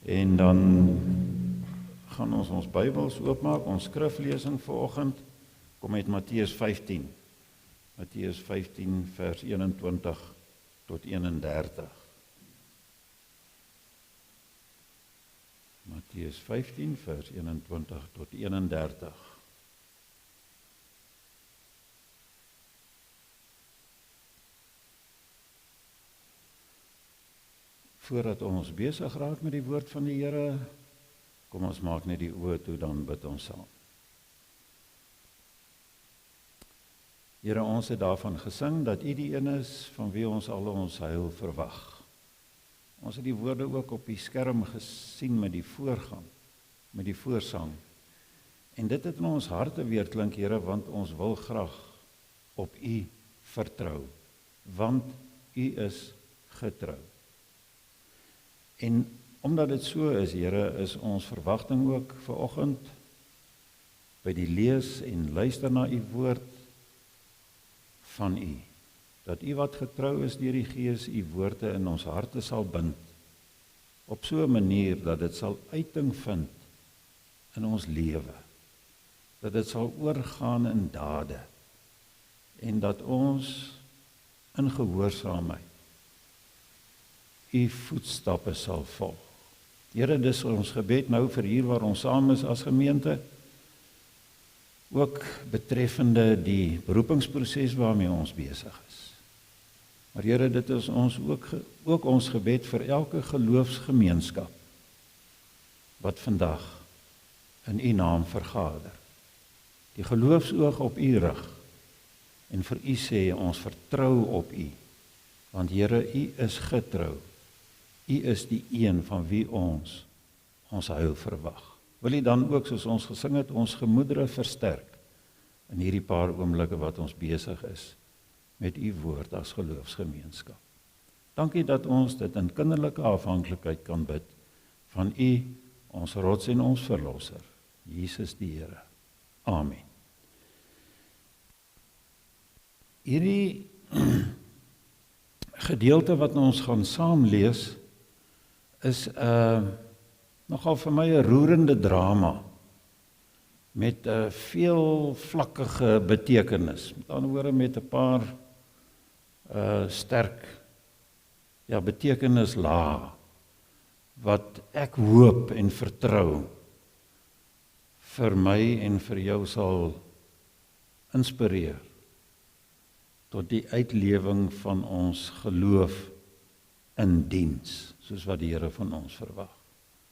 En dan gaan ons Bybels oopmaak, ons skriflesing vanoggend kom uit Matteus 15. Matteus 15 vers 21 tot 31. Matteus 15 vers 21 tot 31. Voordat ons besig raak met die woord van die Here, kom ons maak net die oë toe, dan bid ons saam. Here, ons het daarvan gesing dat U die een is van wie ons al ons heil verwag. Ons het die woorde ook op die skerm gesien met die voorgang, met die voorsang. En dit het in ons harte weer klink, Here, want ons wil graag op U vertrou, want U is getrou. En omdat dit so is, Here, is ons verwagting ook vanoggend by die lees en luister na U woord van U, dat U wat getrou is deur die Gees, U woorde in ons harte sal bind, op so 'n manier dat dit sal uiting vind in ons lewe, dat dit sal oorgaan in dade, en dat ons in gehoorsaamheid U voetstappe sal volg. Here, dis ons gebed nou vir hier waar ons saam is as gemeente, ook betreffende die beroepingsproses waarmee ons besig is. Maar Here, dit is ons ook ons gebed vir elke geloofsgemeenskap wat vandag in U naam vergader. Die geloofsoog op U rig en vir U sê ons vertrou op U, want Here, U is getrou. U is die een van wie ons heil verwag. Wil U dan ook, soos ons gesing het, ons gemoedere versterk in hierdie paar oomblikke wat ons besig is met U woord as geloofsgemeenskap. Dankie dat ons dit in kinderlike afhanklikheid kan bid van U, ons rots en ons verlosser, Jesus die Here. Amen. Hierdie gedeelte wat ons gaan saam lees, is nogal vir my 'n roerende drama met 'n veelvlakkige betekenis. Met ander woorde, met 'n paar sterk betekenislae wat ek hoop en vertrou vir my en vir jou sal inspireer tot die uitlewing van ons geloof in diens, soos wat die Here van ons verwag.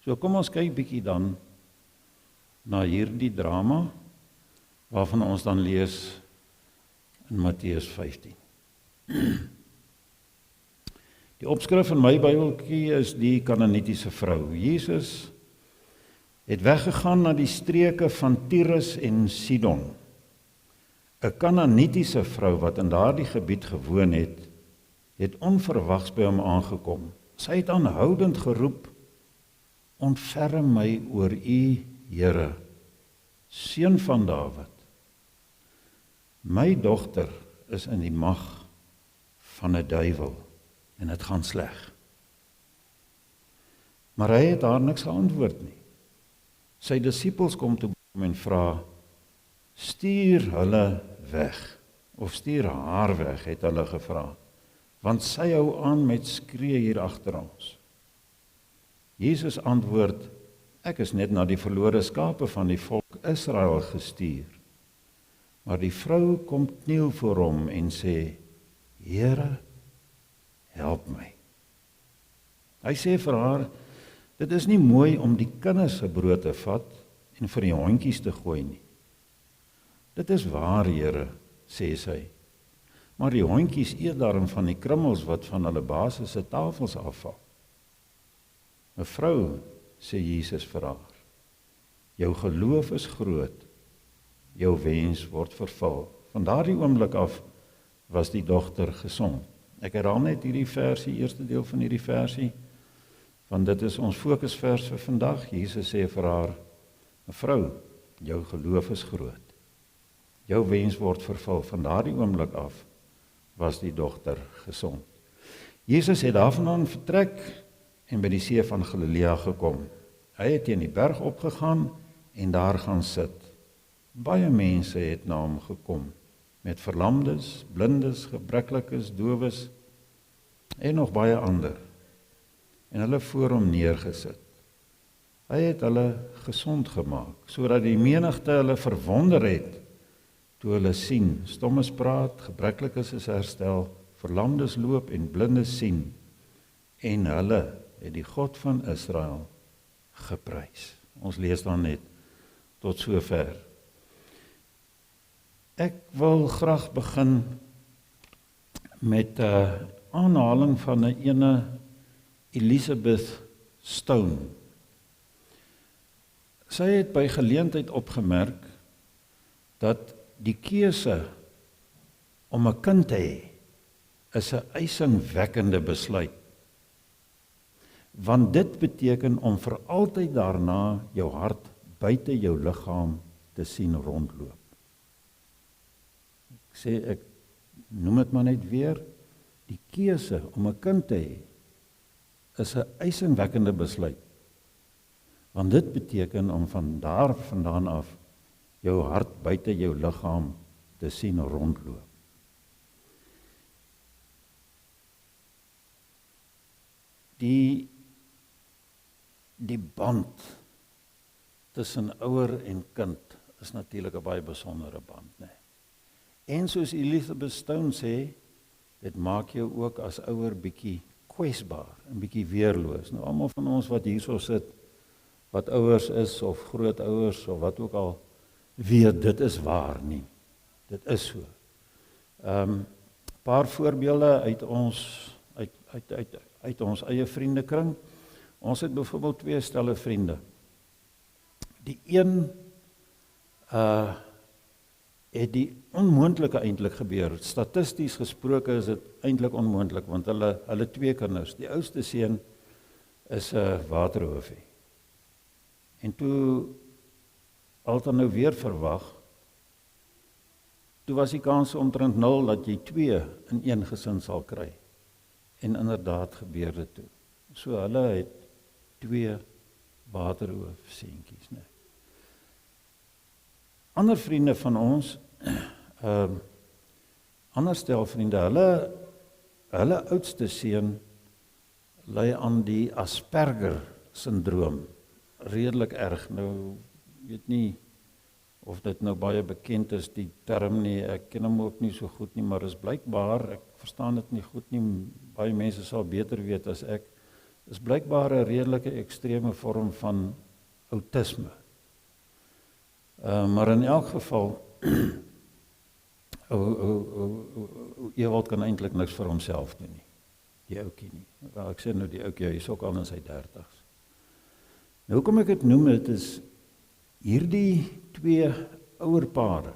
So kom ons kyk bietjie dan na hierdie drama, waarvan ons dan lees in Matteus 15. Die opskrif in my Bybeltjie is die Kanaanitiese vrou. Jesus het weggegaan na die streke van Tyrus en Sidon. 'n Kanaanitiese vrou wat in daardie gebied gewoon het onverwags by hom aangekom. Sy het aanhoudend geroep: "Ontferm my oor U, Here, Seun van Dawid. My dogter is in die mag van 'n duiwel en dit gaan sleg." Maar hy het haar niks geantwoord nie. Sy disippels kom toe hom en vra: "Stuur hulle weg, of stuur haar weg," het hulle gevra, "want sy hou aan met skree hier agter ons." Jesus antwoord: "Ek is net na die verlore skape van die volk Israel gestuur." Maar die vrou kom kniel voor hom en sê: "Here, help my." Hy sê vir haar: "Dit is nie mooi om die kinders se brood te vat en vir die hondjies te gooi nie." "Dit is waar, Here," sê sy, "maar die hondjies eet daarom van die krummels wat van hulle baas se tafels afval." "Mevrou," sê Jesus vir haar, "jou geloof is groot, jou wens word vervul." Van daardie oomblik af was die dogter gesond. Ek herhaal net hierdie versie, eerste deel van hierdie versie, want dit is ons fokusvers vir vandag. Jesus sê vir haar: "Mevrou, jou geloof is groot, jou wens word vervul." Van daardie oomblik af was die dogter gesond. Jesus het daarvandaan vertrek en by die see van Galilea gekom. Hy het teen die berg opgegaan en daar gaan sit. Baie mense het na hom gekom, met verlamdes, blindes, gebreklikes, dowes en nog baie ander, en hulle voor hom neergesit. Hy het hulle gesond gemaak, sodat die menigte hulle verwonder het, toe hulle sien, stommes praat, gebreklikes is herstel, verlamdes loop en blindes sien, en hulle het die God van Israel geprys. Ons lees dan net tot sover. Ek wil graag begin met 'n aanhaling van 'n ene Elizabeth Stone. Sy het by geleentheid opgemerk dat die keuse om 'n kind te hê is 'n eisingwekkende besluit. Want dit beteken om vir altyd daarna jou hart buite jou liggaam te sien rondloop. Ek noem dit maar net weer, die keuse om 'n kind te hê is 'n eisingwekkende besluit. Want dit beteken om van daar vandaan af jou hart buite jou liggaam te sien rondloop. Die band tussen ouer en kind is natuurlik 'n baie besondere band, né? En soos Elizabeth Stone sê, dit maak jou ook as ouer bietjie kwesbaar en bietjie weerloos. Nou almal van ons wat hierso sit, wat ouers is of grootouers of wat ook al, weet dit is waar nie. Dit is so. Paar voorbeelde uit ons eie vriendekring. Ons het byvoorbeeld 2 stelle vriende. Die een het die onmoontlike eintlik gebeur. Statisties gesproke is dit eintlik onmoontlik, want hulle 2 kinders. Die oudste seun is 'n waterhoofie. En toe altyd nou weer verwag, toe was die kans omtrent 0 dat jy 2 in een gesin sal kry. En inderdaad gebeur dit toe. So hulle het 2 waterhoofseentjies, né? Ander vriende van ons, ander stel vriende, hulle oudste seun ly aan die Asperger-syndroom. Redelik erg. Nou, weet nie of dit nou baie bekend is, die term nie, ek ken hom ook nie so goed nie, maar is blykbaar, ek verstaan dit nie goed nie, baie mense sal beter weet as ek, is blykbaar 'n redelike ekstreme vorm van autisme. Maar in elk geval, Ewald kan eintlik niks vir homself doen nie, die ouetjie nie. Wel, ek sê nou die ouetjie, hy is ook al in sy 30's. Nou kom ek dit noem, dit is hierdie 2 ouerpare.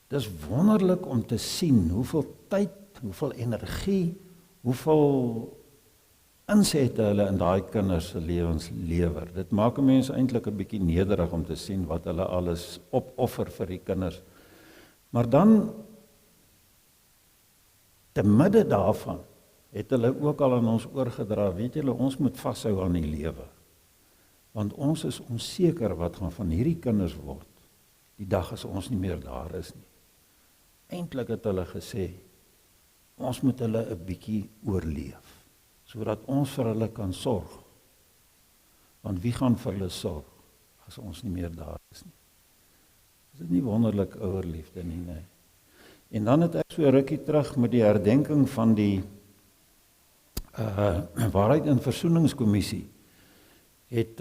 Dis wonderlik om te sien hoeveel tyd, hoeveel energie, hoeveel insette hulle in daai kinders se lewens lewer. Dit maak 'n mens eintlik 'n bietjie nederig om te sien wat hulle alles opoffer vir die kinders. Maar dan, te midde daarvan, het hulle ook al aan ons oorgedra, weet julle, ons moet vashou aan die lewe. Want ons is onseker wat gaan van hierdie kinders word, die dag as ons nie meer daar is nie. Eintlik het hulle gesê, ons moet hulle 'n bietjie oorleef, sodat ons vir hulle kan sorg. Want wie gaan vir hulle sorg, as ons nie meer daar is nie? Is dit nie wonderlik ouerliefde nie, nee? En dan het ek so 'n rukkie terug met die herdenking van die Waarheid en Versoeningskommissie, het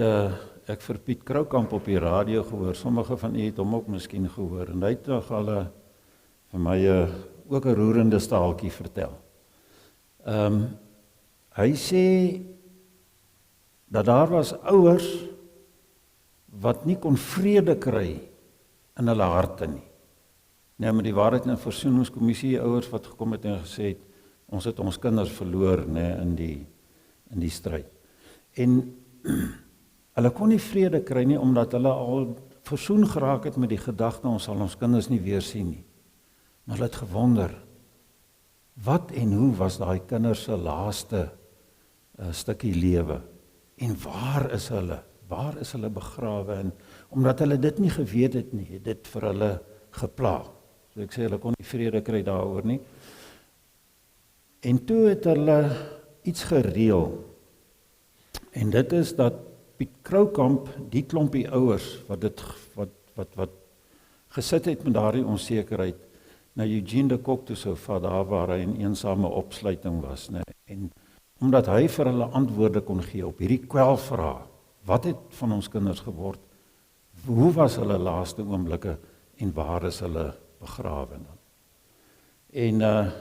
ek vir Piet Kroukamp op die radio gehoor, sommige van u het hom ook miskien gehoor, en hy het nog al vir my ook 'n roerende staaltjie vertel. Hy sê dat daar was ouers wat nie kon vrede kry in hulle harte nie. Nou met die Waarheid en Versoeningskommissie, ouers wat gekom het en gesê het, ons het ons kinders verloor, nee, in die stryd. En hulle kon nie vrede kry nie, omdat hulle al versoen geraak het met die gedagte, ons sal ons kinders nie weer sien nie. Maar hulle het gewonder, wat en hoe was daai kinders se laaste 'n stukkie lewe. En waar is hulle? Waar is hulle begrawe? En omdat hulle dit nie geweet het nie, het dit vir hulle gepla. So ek sê, hulle kon nie vrede kry daaroor nie. En toe het hulle iets gereël. En dit is dat Piet Kroukamp, die klompie ouers wat gesit het met daardie onsekerheid, na Eugene de Kock toe sou vat, daar waar hy in eensame opsluiting was, né? En omdat hy vir hulle antwoorde kon gee op hierdie kwelvrae, wat het van ons kinders geword? Hoe was hulle laaste oomblikke en waar is hulle begrawe dan? En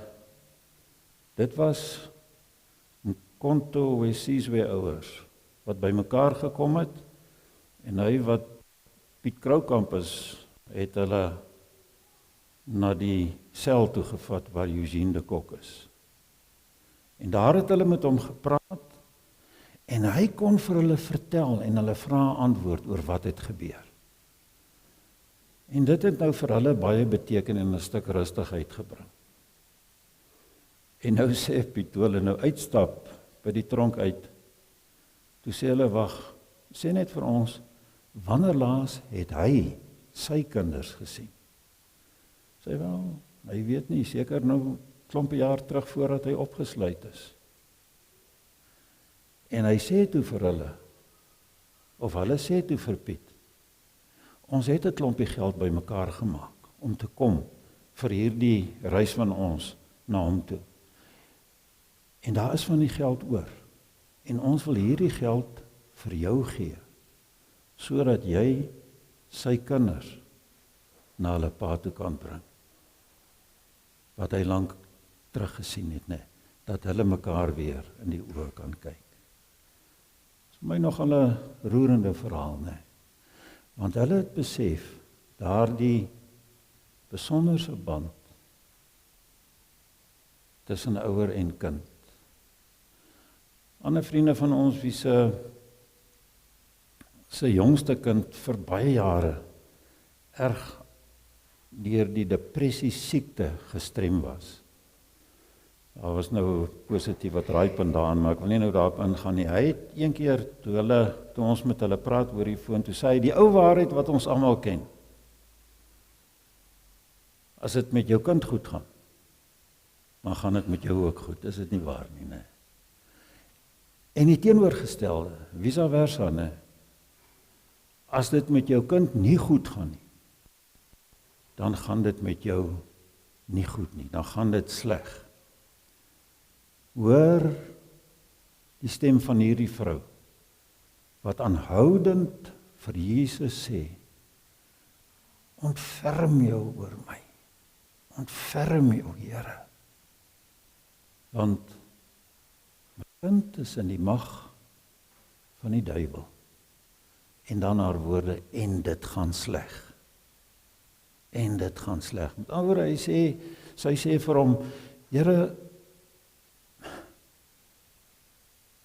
dit was Mkhonto Wesizwe ouers wat bymekaar gekom het, en hy wat Piet Kroukamp is, het hulle na die sel toe gevat waar Eugene de Kock is. En daar het hulle met hom gepraat, en hy kon vir hulle vertel en hulle vra antwoord oor wat het gebeur. En dit het nou vir hulle baie beteken en 'n stuk rustigheid gebring. En nou sê Piet, toe hulle nou uitstap by die tronk uit, toe sê hulle, wag, sê net vir ons, wanneer laas het hy sy kinders gesien? Sê wel, hy weet nie, seker nou klompe jaar terug voordat hy opgesluit is. En hy sê toe vir hulle, of hulle sê toe vir Piet, ons het 'n klompie geld bymekaar gemaak om te kom vir hierdie reis van ons na hom toe. En daar is van die geld oor. En ons wil hierdie geld vir jou gee, sodat jy sy kinders na hulle pa toe kan bring. Wat hy lank teruggesien het, né? Dat hulle mekaar weer in die oë kan kyk. Dit is vir my nogal 'n roerende verhaal, né? Want hulle het besef, daardie besonderse band tussen ouer en kind. Ander vriende van ons wie se jongste kind vir baie jare erg deur die depressie siekte gestrem was. Daar was nou positief wat raaipunt daarin, maar ek wil nie nou daarop ingaan nie. Hy het een keer, toe ons met hulle praat oor die foon, toe sê hy, die ou waarheid wat ons almal ken. As dit met jou kind goed gaan, dan gaan dit met jou ook goed, is dit nie waar nie, né? En die teenoorgestelde, vice versa, né? As dit met jou kind nie goed gaan nie, dan gaan dit met jou nie goed nie, dan gaan dit sleg. Hoor die stem van hierdie vrou, wat aanhoudend vir Jesus sê, ontferm jou oor my, ontferm jou, Here, want my kind is in die mag van die duiwel, en dan haar woorde, en dit gaan sleg, en dit gaan sleg. Met ander woorde, sy sê vir hom, Here,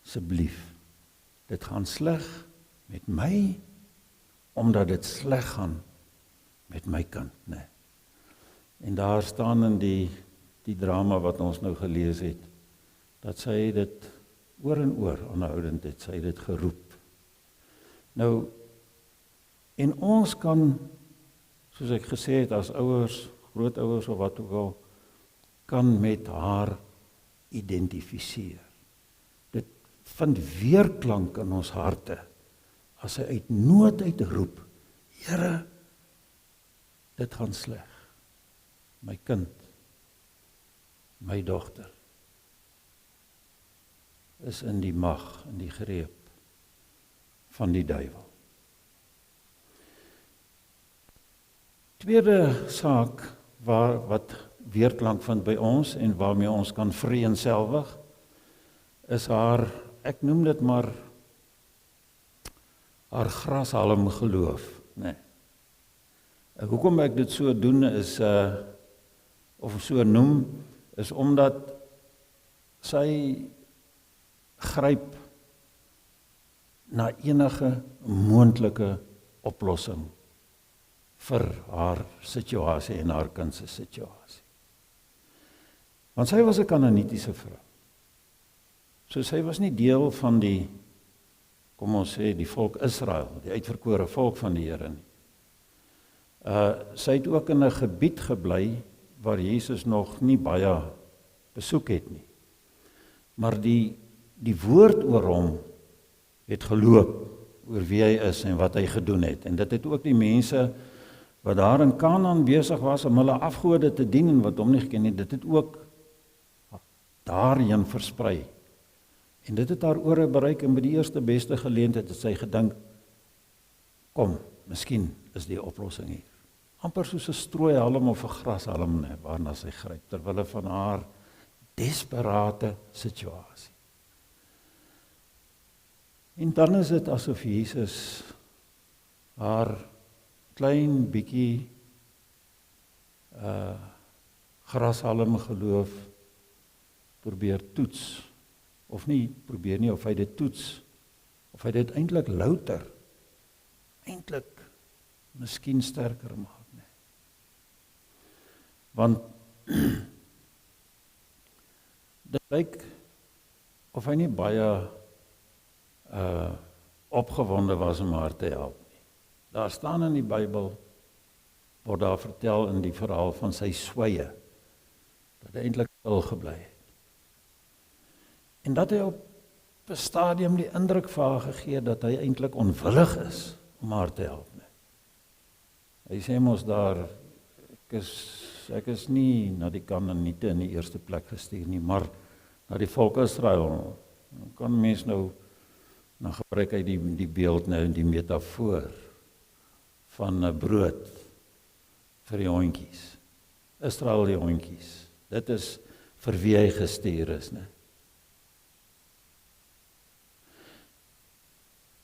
asseblief, dit gaan sleg met my, omdat dit sleg gaan met my kind, né? En daar staan in die drama wat ons nou gelees het, dat sy dit oor en oor aanhoudend het, sy dit geroep. Nou, en ons kan, soos ek gesê het, as ouers, grootouers of wat ook al, kan met haar identifiseer. Dit vind weerklank in ons harte, as sy uit nood uitroep, Here, dit gaan sleg. My kind, my dogter, is in die mag, in die greep van die duiwel. Tweede saak wat weerklank vind by ons en waarmee ons kan vereenselwig, is haar, ek noem dit maar, haar grashalm geloof, né? Hoekom ek dit so doen is, of so noem, is omdat sy gryp na enige moontlike oplossing vir haar situasie en haar kind se situasie. Want sy was 'n Kanaanitiese vrou. So sy was nie deel van die, kom ons sê, die volk Israel, die uitverkore volk van die Here nie. Sy het ook in 'n gebied gebly waar Jesus nog nie baie besoek het nie. Maar die woord oor hom het geloop oor wie hy is en wat hy gedoen het. En dit het ook die mense wat daar in Kanaan besig was om hulle afgode te dien en wat hom nie geken het, dit het ook daarheen versprei. En dit het haar ore bereik en by die eerste beste geleentheid het sy gedink, kom, miskien is die oplossing hier. Amper soos 'n strooihalm of 'n grashalm waarna sy gryp, terwille van haar desperate situasie. En dan is dit asof Jesus haar klein bietjie grashalm geloof probeer toets, of nie probeer nie, of hy dit toets, of hy dit eintlik louter, eintlik miskien sterker maak. Want dit lyk of hy nie baie opgewonde was om haar te help nie. Daar staan in die Bybel, word daar vertel in die verhaal van sy sweye, dat hy eintlik stil gebly het. En dat hy op 'n stadium die indruk vir haar gegee dat hy eintlik onwillig is om haar te help. Hy sê mos daar, ek is nie na die Kanaaniete in die eerste plek gestuur nie, maar na die volk Israel. Dan kan mens nou gebruik hy die beeld nou, die metafoor van 'n brood vir die hondjies. Israel die hondjies. Dit is vir wie hy gestuur is, né?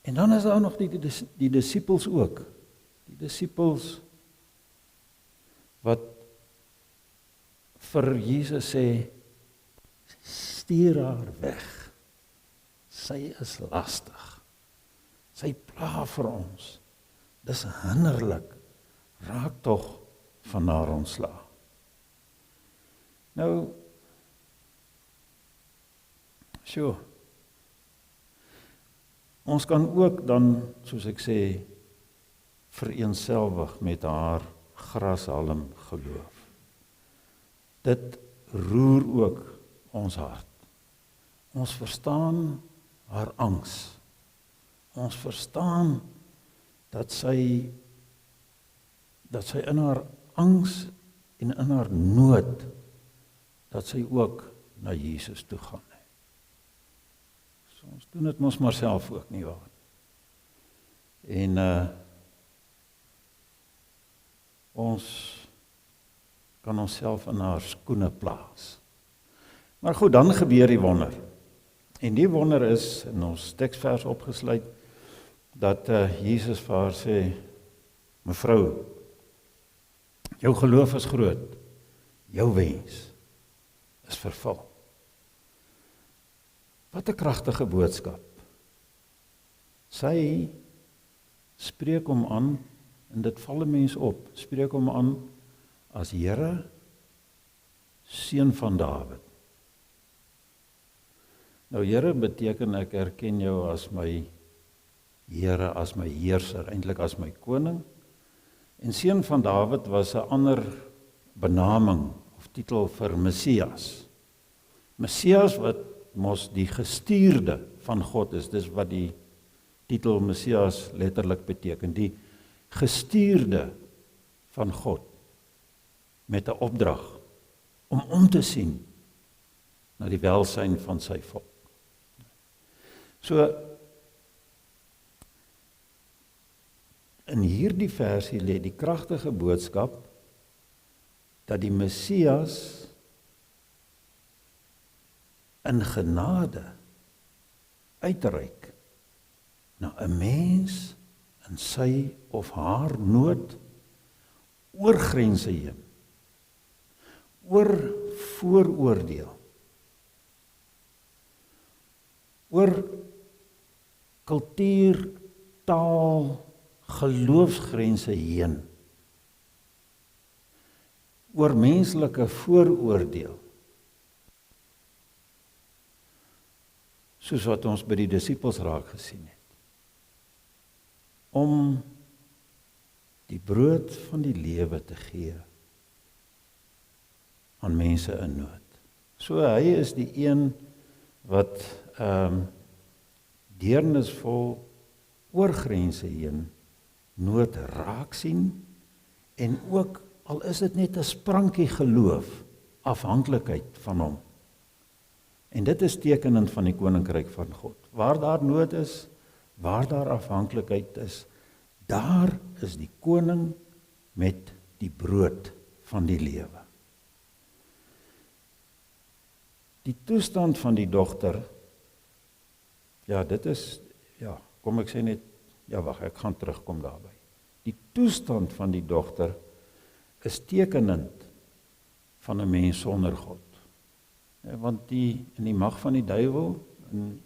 En dan is daar nog die disippels ook. Die disippels wat vir Jesus sê, stuur haar weg. Sy is lastig. Sy pla vir ons. Dis hinderlik. Raak tog van haar ontslae. Nou, ons kan ook dan, soos ek sê, vereenselwig met haar grashalm geloof. Dit roer ook ons hart. Ons verstaan haar angs. Ons verstaan dat sy in haar angs en in haar nood, dat sy ook na Jesus toe gaan. So ons doen dit mos maar self ook nie waar. En ons kan onsself in haar skoene plaas. Maar goed, dan gebeur die wonder. En die wonder is, in ons teksvers opgesluit, dat Jesus vir haar sê, mevrou, jou geloof is groot, jou wens is vervul. Wat 'n kragtige boodskap. Sy spreek hom aan, en dit val 'n mens op, spreek hom aan as Here, seun van Dawid. Nou Here beteken ek erken jou as my Here, as my heerser, eintlik as my koning. En seun van Dawid was 'n ander benaming of titel vir Messias. Messias wat mos die gestuurde van God is, dis wat die titel Messias letterlik beteken, die gestuurde van God met 'n opdrag om te sien na die welsyn van sy volk. So in hierdie versie lê die kragtige boodskap dat die Messias in genade uitreik na 'n mens in sy of haar nood oor grense heen, oor vooroordeel, oor kultuur, taal, geloofsgrense heen, oor menslike vooroordeel, soos wat ons by die disippels raak gesien het, om die brood van die lewe te gee aan mense in nood. So hy is die een wat deernisvol oor grense heen nood raak sien en ook, al is dit net 'n sprankie geloof, afhanklikheid van hom. En dit is tekenend van die koninkryk van God. Waar daar nood is, waar daar afhanklikheid is, daar is die koning met die brood van die lewe. Die toestand van die dogter, ja, dit is, ja, kom ek sê net, ja wag, ek gaan terugkom daarby. Die toestand van die dogter is tekenend van 'n mens sonder God. Ja, want in die mag van die duiwel, in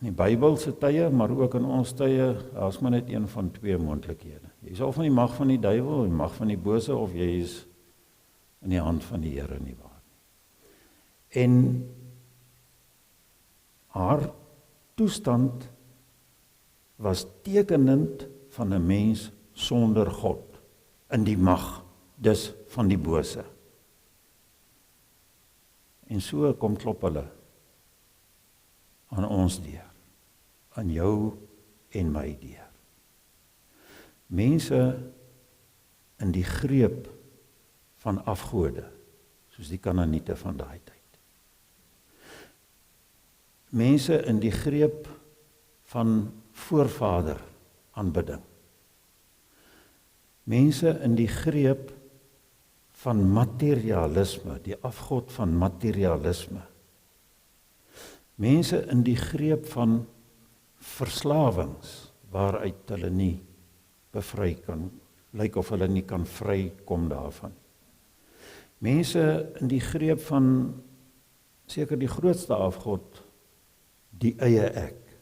die Bybelse tye, maar ook in ons tye, daar's maar net een van twee moontlikhede. Jy is of in die mag van die duiwel, die mag van die bose, of jy is in die hand van die Here nie waar nie. En haar toestand was tekenend van 'n mens sonder God, in die mag, dus van die bose. En so kom klop hulle aan ons deur, aan jou en my deur. Mense in die greep van afgode, soos die Kanaaniete van daai tyd. Mense in die greep van voorvader aanbidding. Mense in die greep van materialisme, die afgod van materialisme. Mense in die greep van verslawings, waaruit hulle nie bevry kan, lyk of hulle nie kan vrykom daarvan. Mense in die greep van seker die grootste afgod, die eie ek.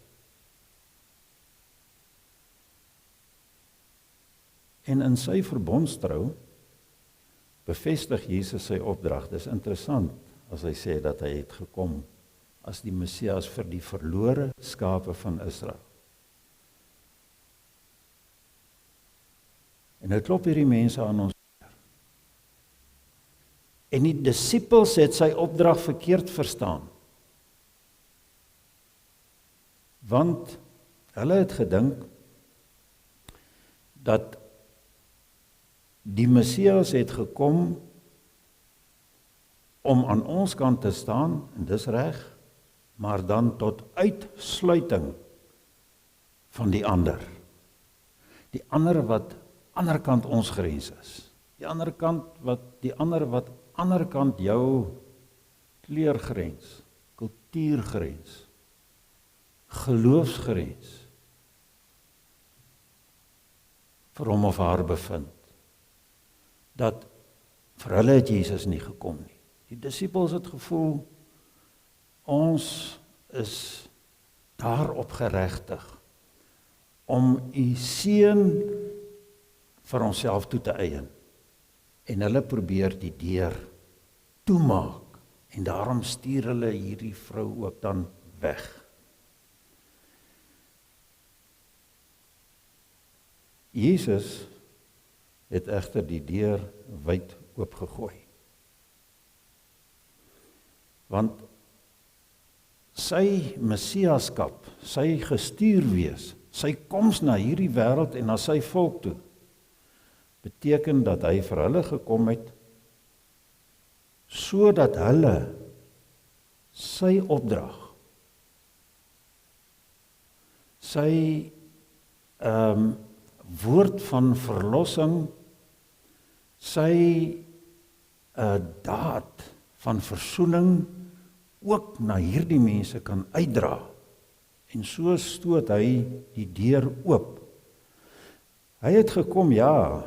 En in sy verbondstrou bevestig Jesus sy opdrag. Dis interessant as hy sê dat hy het gekom as die Messias vir die verlore skape van Israel. En hy klop hierdie mense aan ons deur. En die disippels het sy opdrag verkeerd verstaan. Want hulle het gedink dat die Messias het gekom om aan ons kant te staan, en dis reg, maar dan tot uitsluiting van die ander. Die ander wat ander kant ons grens is. Die ander wat ander kant jou kleurgrens, kultuurgrens, geloofsgrens vir hom of haar bevind. Dat vir hulle het Jesus nie gekom nie. Die disippels het gevoel, ons is daarop geregtig om u seun vir onsself toe te eien. En hulle probeer die deur toemaak. En daarom stuur hulle hierdie vrou ook dan weg. Jesus het egter die deur wyd oopgegooi. Want sy messiaskap, sy gestuur wees, sy koms na hierdie wêreld en na sy volk toe, beteken dat hy vir hulle gekom het, sodat hulle sy opdrag, sy woord van verlossing, sy daad van versoening ook na hierdie mense kan uitdra. En so stoot hy die deur oop. Hy het gekom, ja,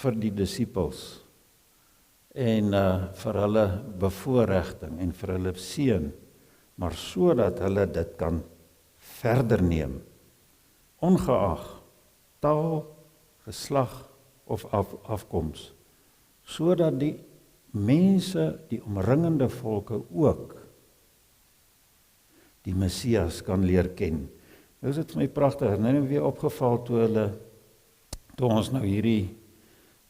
vir die disippels en vir hulle bevoorregting en vir hulle seën, maar sodat hulle dit kan verder neem, ongeag taal, geslag of afkoms, sodat die mense, die omringende volke ook die Messias kan leer ken. Nou is dit vir my pragtig, nou weer opgeval toe ons nou hierdie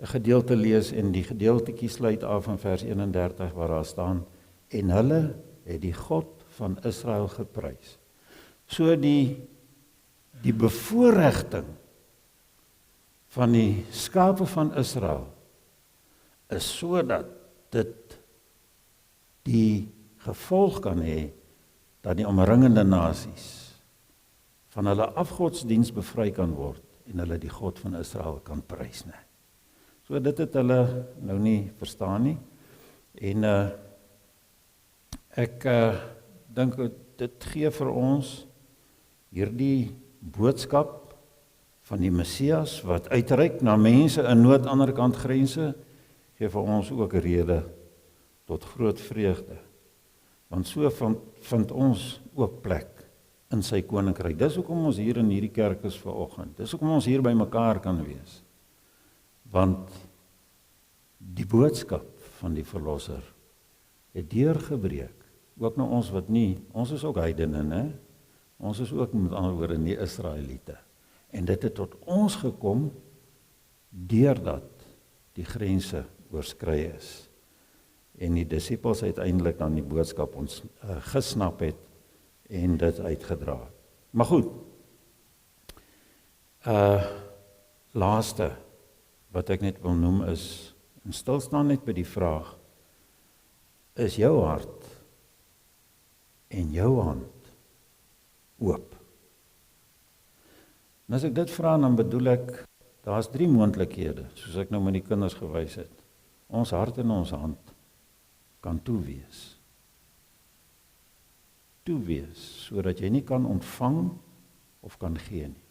gedeelte lees en die gedeeltetjie sluit af in vers 31 waar daar staan, en hulle het die God van Israel geprys. So die bevoorregting van die skape van Israel is sodat dit die gevolg kan hê dat die omringende nasies van hulle afgodsdiens bevry kan word en hulle die God van Israel kan prys, né? So dit het hulle nou nie verstaan nie. En ek dink dit gee vir ons hierdie boodskap van die Messias wat uitreik na mense in nood aan die ander kant grense, gee vir ons ook 'n rede tot groot vreugde. Want so vind ons ook plek in sy koninkryk. Dis hoekom ons hier in hierdie kerk is vanoggend. Dis hoekom ons hier by mekaar kan wees. Want die boodskap van die Verlosser het deurgebreek. Ook na ons wat nie, ons is ook heidene, né? Ons is ook met ander woorde nie Israeliete. En dit het tot ons gekom deurdat die grense oorskry is. En die disippels uiteindelik dan die boodskap ons gesnap het en dit uitgedra. Maar goed, laaste wat ek net wil noem is, en stil staan net by die vraag, is jou hart en jou hand oop? En as ek dit vra, dan bedoel ek, daar is 3 moontlikhede, soos ek nou met die kinders gewys het. Ons hart en ons hand kan toewees. Toewees, sodat jy nie kan ontvang of kan gee nie.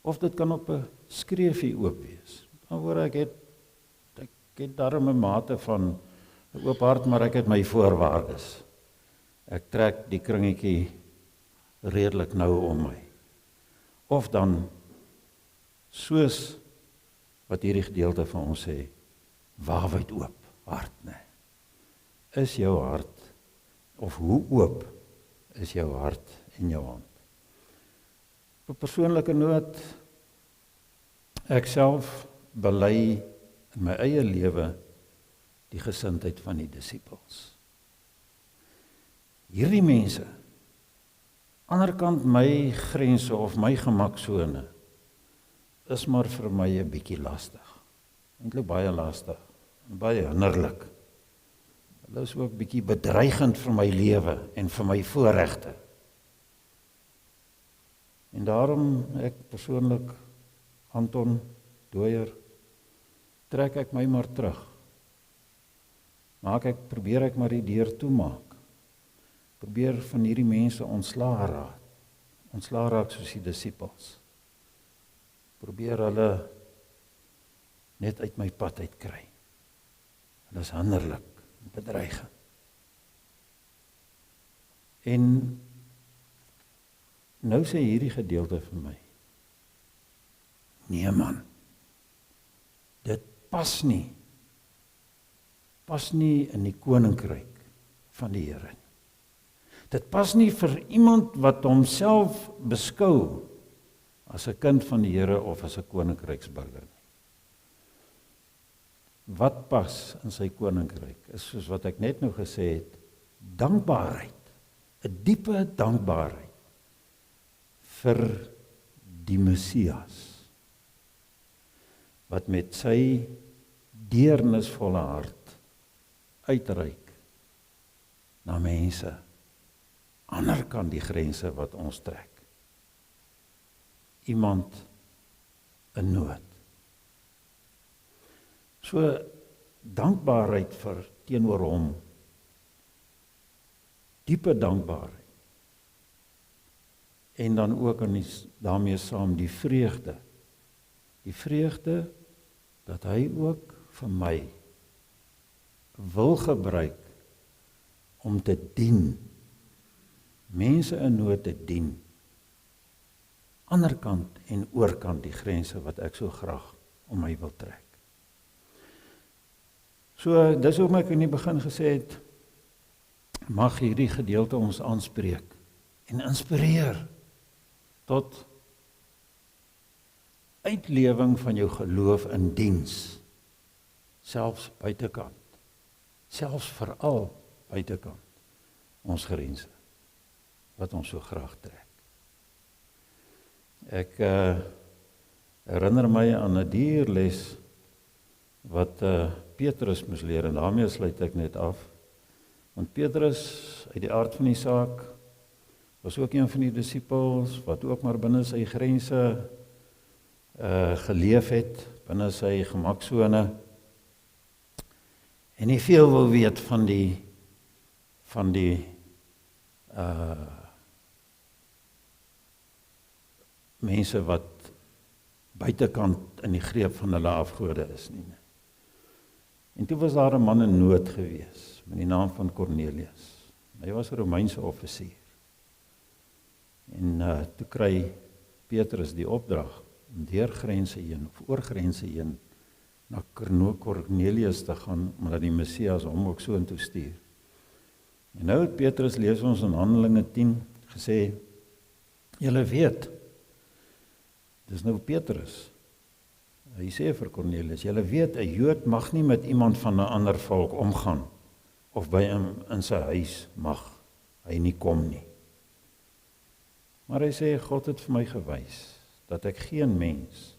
Of dit kan op 'n skreefie oop wees. Maar ek het daarom 'n mate van 'n oop hart, maar ek het my voorwaardes. Ek trek die kringetjie redelik nou om my. Of dan, soos wat hierdie gedeelte van ons sê, waawyd oop hart, né? Is jou hart, of hoe oop is jou hart en jou hand? Op 'n persoonlike noot, ek self bely in my eie lewe die gesindheid van die disippels. Hierdie mense, anderkant my grense of my gemaksone, is maar vir my 'n bietjie lastig. Eintlik baie lastig, baie hinderlik. Hulle is ook bietjie bedreigend vir my lewe en vir my voorregte. En daarom ek persoonlik, Anton Dooyer, trek ek my maar terug. Probeer ek maar die deur toemaak. Probeer van hierdie mense ontslae raak soos die disippels. Probeer hulle net uit my pad uitkry. Hulle is hinderlik, bedreigend. En nou sê hierdie gedeelte vir my, nee man, dit pas nie in die koninkryk van die Here nie. Dit pas nie vir iemand wat homself beskou as 'n kind van die Here of as 'n koninkryksburger nie. Wat pas in sy koninkryk is, soos wat ek net nou gesê het, dankbaarheid, 'n diepe dankbaarheid vir die Messias, wat met sy deernisvolle hart uitreik na mense ander kant die grense wat ons trek. Iemand in nood. So dankbaarheid vir teenoor hom. Diepe dankbaarheid. En dan ook daarmee saam die vreugde. Die vreugde dat hy ook vir my wil gebruik om te dien. Mense in nood te dien. Anderkant en oorkant die grense wat ek so graag om my wil trek. So, dis hoekom ek in die begin gesê het, mag hierdie gedeelte ons aanspreek en inspireer tot uitlewing van jou geloof in diens, selfs buitekant, selfs veral buitekant ons grense, wat ons so graag trek. Ek herinner my aan 'n dierles wat Petrus moes leer, en daarmee sluit ek net af. Want Petrus, uit die aard van die saak, was ook een van die disippels wat ook maar binne sy grense geleef het, binne sy gemaksone, en nie veel wil weet van die mense wat buitekant in die greep van hulle afgode is nie. En toe was daar 'n man in nood gewees, met die naam van Cornelius. Hy was 'n Romeinse offisier. En toe kry Petrus die opdrag om deur grense heen, of oor grense heen, na Cornelius te gaan, omdat die Messias hom ook so intoe stuur. En nou het Petrus, lees ons in Handelinge 10, gesê, julle weet, dis nou Petrus, hy sê vir Cornelius, julle weet, 'n Jood mag nie met iemand van 'n ander volk omgaan, of by hom in sy huis mag hy nie kom nie. Maar hy sê, God het vir my gewys, dat ek geen mens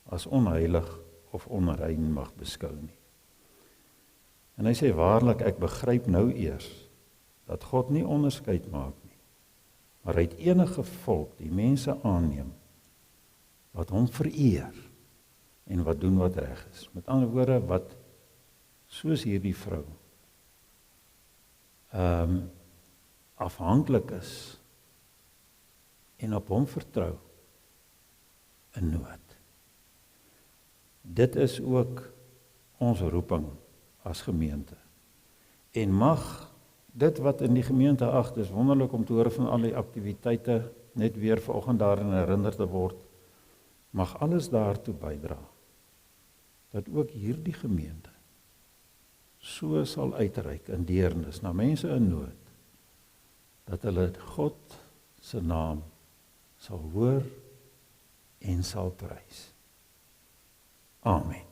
as onheilig of onrein mag beskou nie. En hy sê, waarlik, ek begryp nou eers, dat God nie onderskeid maak nie, maar uit enige volk die mense aanneem, wat hom vereer, en wat doen wat reg is. Met ander woorde, wat soos hierdie vrou afhanklik is en op hom vertrou in nood. Dit is ook ons roeping as gemeente. En mag dit wat in die gemeente dis wonderlik om te hoor van al die aktiwiteite, net weer vanoggend daarin herinner te word, mag alles daartoe bydra, dat ook hierdie gemeente so sal uitreik in deernis na mense in nood, dat hulle God se naam sal hoor en sal prys. Amen.